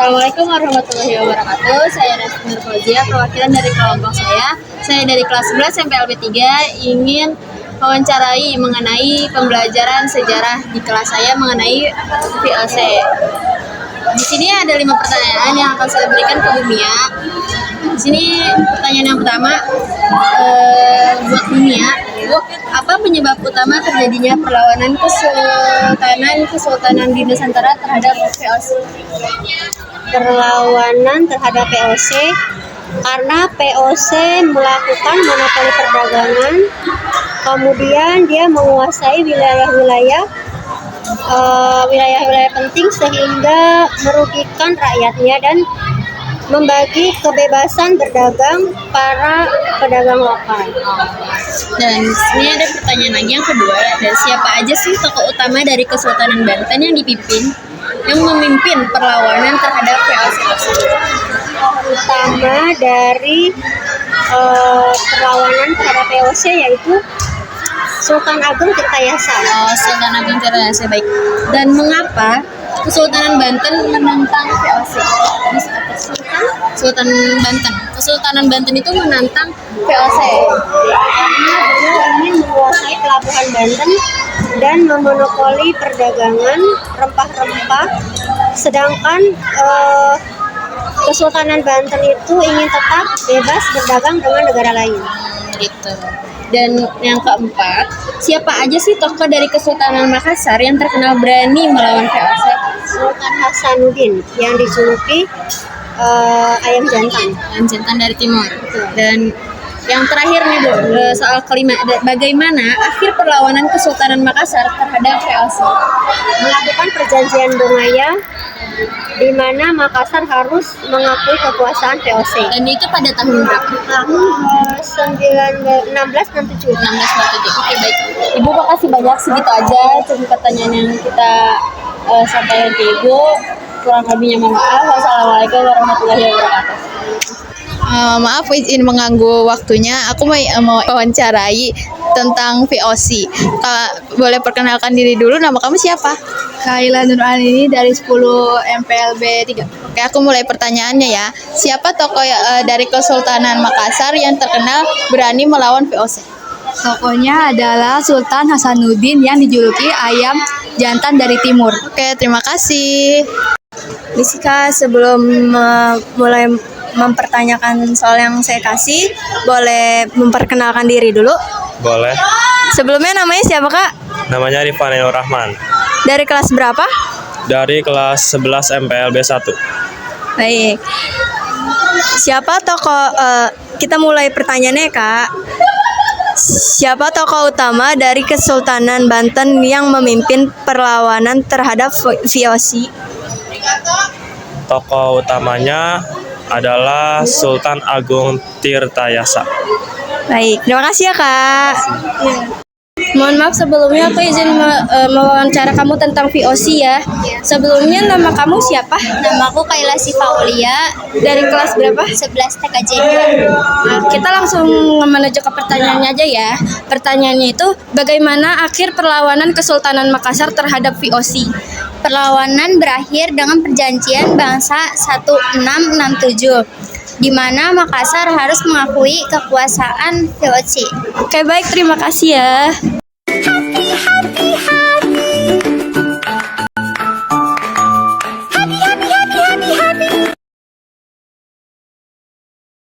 Assalamualaikum warahmatullahi wabarakatuh. Saya Nasib Nur Fauzia, perwakilan dari kelompok saya. Saya dari kelas 11 MPLB 3 ingin wawancarai mengenai pembelajaran sejarah di kelas saya mengenai VOC. Di sini ada 5 pertanyaan yang akan saya berikan ke Bumia. Di sini pertanyaan yang pertama, buat Bumia, apa penyebab utama terjadinya perlawanan Kesultanan di Nusantara terhadap VOC? Perlawanan terhadap VOC karena VOC melakukan monopoli perdagangan, kemudian dia menguasai wilayah-wilayah penting sehingga merugikan rakyatnya dan membagi kebebasan berdagang para pedagang lokal. Dan ini ada pertanyaan lagi yang kedua, dan siapa aja sih tokoh utama dari Kesultanan Banten yang memimpin perlawanan terhadap VOC tersebut? Utama dari perlawanan terhadap VOC yaitu Sultan Agung Tirtayasa. Sultan Agung Tirtayasa, baik. Dan mengapa Kesultanan Banten menantang VOC? Kesultanan Banten itu menantang VOC Karena beliau ingin menguasai pelabuhan Banten dan memonopoli perdagangan rempah-rempah, sedangkan Kesultanan Banten itu ingin tetap bebas berdagang dengan negara lain. Gitu. Dan yang keempat, siapa aja sih tokoh dari Kesultanan Makassar yang terkenal berani melawan VOC? Sultan Hasanuddin yang dijuluki ayam jantan. Ayam jantan dari timur. Dan yang terakhir nih Bu, soal kelima, bagaimana akhir perlawanan Kesultanan Makassar terhadap VOC? Melakukan perjanjian Bongaya di mana Makassar harus mengakui kekuasaan VOC. Dan itu pada tahun berapa? Tahun 1667. Oke, baik. Ibu, makasih banyak. Segitu aja cuma pertanyaan yang kita sampaikan ke Ibu. Kurang lebihnya mohon maaf. Wassalamualaikum warahmatullahi wabarakatuh. Maaf izin mengganggu waktunya. Aku mau wawancarai tentang VOC. Boleh perkenalkan diri dulu, nama kamu siapa? Kaila Nurani dari 10 MPLB 3. Oke, aku mulai pertanyaannya ya. Siapa tokoh dari Kesultanan Makassar yang terkenal berani melawan VOC? Tokohnya adalah Sultan Hasanuddin yang dijuluki ayam jantan dari timur. Oke, terima kasih. Misika, sebelum mulai mempertanyakan soal yang saya kasih, boleh memperkenalkan diri dulu? Boleh. Sebelumnya namanya siapa, Kak? Namanya Rifanil Rahman. Dari kelas berapa? Dari kelas 11 MPLB 1. Baik. Siapa tokoh, kita mulai pertanyaannya, Kak. Siapa tokoh utama dari Kesultanan Banten yang memimpin perlawanan terhadap VOC? Tokoh utamanya adalah Sultan Agung Tirtayasa. Baik, terima kasih ya, Kak. Mohon maaf sebelumnya aku izin mewawancara kamu tentang VOC ya. Sebelumnya nama kamu siapa? Nama aku Kaila Sifaulia. Dari kelas berapa? 11 TKJ. Nah, kita langsung menuju ke pertanyaannya aja ya. Pertanyaannya itu, bagaimana akhir perlawanan Kesultanan Makassar terhadap VOC? Perlawanan berakhir dengan perjanjian bangsa 1667, di mana Makassar harus mengakui kekuasaan VOC. Oke, baik, terima kasih ya.